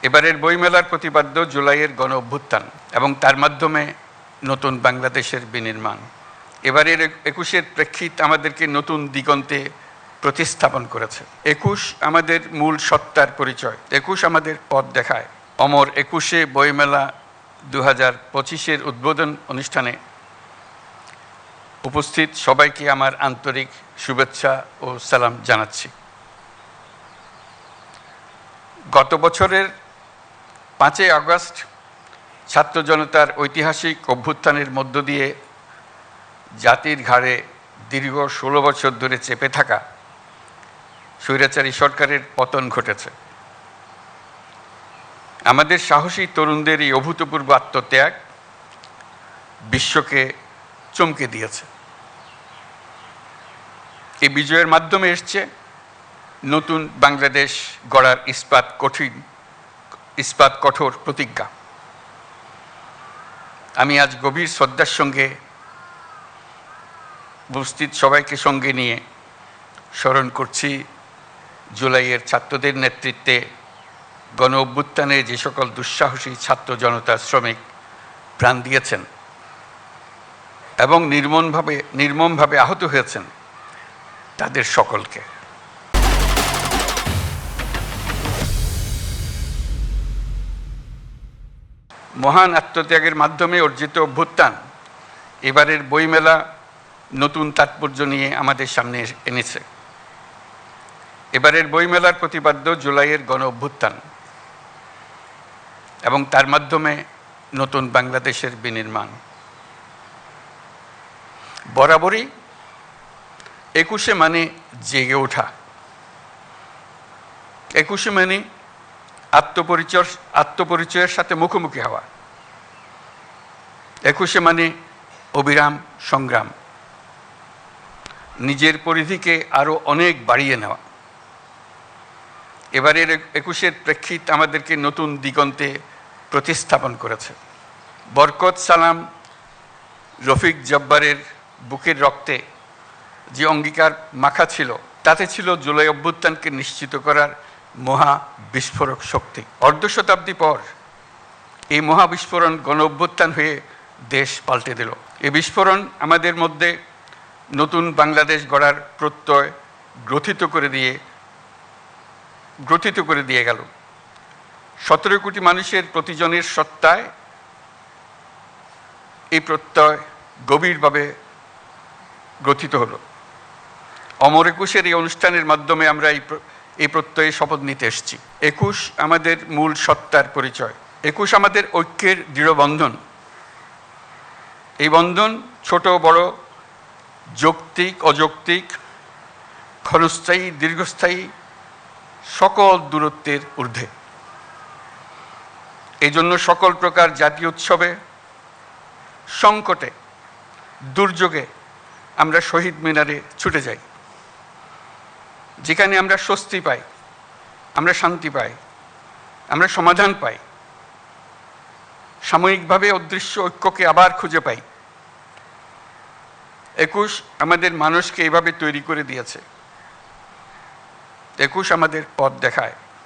এবারের বইমেলার প্রতিপাদ্য জুলাইয়ের গণ অভ্যুত্থান এবং তার মাধ্যমে নতুন বাংলাদেশের বিনির্মাণ। এবারের ২১-এর প্রেক্ষিত আমাদেরকে নতুন দিগন্তে প্রতিস্থাপন করেছে। ২১ আমাদের মূল সত্তার পরিচয়, ২১ আমাদের পথ দেখায়। অমর ২১-এ বইমেলা ২০২৫-এর উদ্বোধন অনুষ্ঠানে উপস্থিত সবাইকে আমার আন্তরিক শুভেচ্ছা ও সালাম জানাচ্ছি। গত বছরের ৫ই আগস্ট ছাত্র জনতার ঐতিহাসিক অভ্যুত্থানের মধ্য দিয়ে জাতির ঘাড়ে দীর্ঘ ১৬ বছর ধরে চেপে থাকা স্বৈরাচারী সরকারের পতন ঘটেছে। আমাদের সাহসী তরুণদের এই অভূতপূর্ব আত্মত্যাগ বিশ্বকে চমকে দিয়েছে। এই বিজয়ের মাধ্যমে এসছে নতুন বাংলাদেশ গড়ার ইস্পাত কঠোর প্রতিজ্ঞা। আমি আজ গভীর শ্রদ্ধার সঙ্গে উপস্থিত সবাইকে সঙ্গে নিয়ে স্মরণ করছি জুলাইয়ের ছাত্রদের নেতৃত্বে গণ অভ্যুত্থানে যে সকল দুঃসাহসী ছাত্র জনতা শ্রমিক প্রাণ দিয়েছেন এবং নির্মমভাবে আহত হয়েছেন তাদের সকলকে। মহান আত্মত্যাগের মাধ্যমে অর্জিত অভ্যুত্থান এবারের বইমেলা নতুন তাৎপর্য নিয়ে আমাদের সামনে এনেছে। এবারের বইমেলার প্রতিপাদ্য জুলাইয়ের গণ অভ্যুত্থান এবং তার মাধ্যমে নতুন বাংলাদেশের বিনির্মাণ। বরাবরই ২১-এ মানে জেগে ওঠা, ২১-এ মানে আত্মপরিচয়ের সাথে মুখোমুখি হওয়া, ২১-এ মানে অবিরাম সংগ্রাম, নিজের পরিধিকে আরও অনেক বাড়িয়ে নেওয়া। এবারের ২১-এর প্রেক্ষিত আমাদেরকে নতুন দিগন্তে প্রতিস্থাপন করেছে। বরকত সালাম রফিক জব্বারের বুকের রক্তে যে অঙ্গীকার মাখা ছিল তাতে ছিল জুলাই অভ্যুত্থানকে নিশ্চিত করার মহা বিস্ফোরক শক্তি। অর্ধশতাব্দী পর এই মহাবিস্ফোরণ গণ অভ্যুত্থান হয়ে দেশ পাল্টে দিল। এই বিস্ফোরণ আমাদের মধ্যে নতুন বাংলাদেশ গড়ার প্রত্যয় গ্রথিত করে দিয়ে গেল। ১৭ কোটি মানুষের প্রতিজনের সত্তায় এই প্রত্যয় গভীরভাবে গ্রথিত হলো। অমর ২১-এর এই অনুষ্ঠানের মাধ্যমে আমরা এই প্রত্যয়ে শপথ নিতে এসেছি। ২১ আমাদের মূল সত্তার পরিচয়, ২১ আমাদের ঐক্যের দৃঢ় বন্ধন। এই বন্ধন ছোট বড়, যৌক্তিক অযৌক্তিক, ক্ষণস্থায়ী দীর্ঘস্থায়ী সকল দূরত্বের ঊর্ধ্বে। এই জন্য সকল প্রকার জাতীয় উৎসবে, সংকটে, দুর্যোগে আমরা শহীদ মিনারে ছুটে যাই। যেখানে আমরা স্বস্তি পাই, আমরা শান্তি পাই, আমরা সমাধান পাই, সাময়িকভাবে অদৃশ্য ঐক্যকে আবার খুঁজে পাই। ২১ আমাদের মানুষকে এইভাবে তৈরি করে দিয়েছে। ২১ আমাদের পথ দেখায়।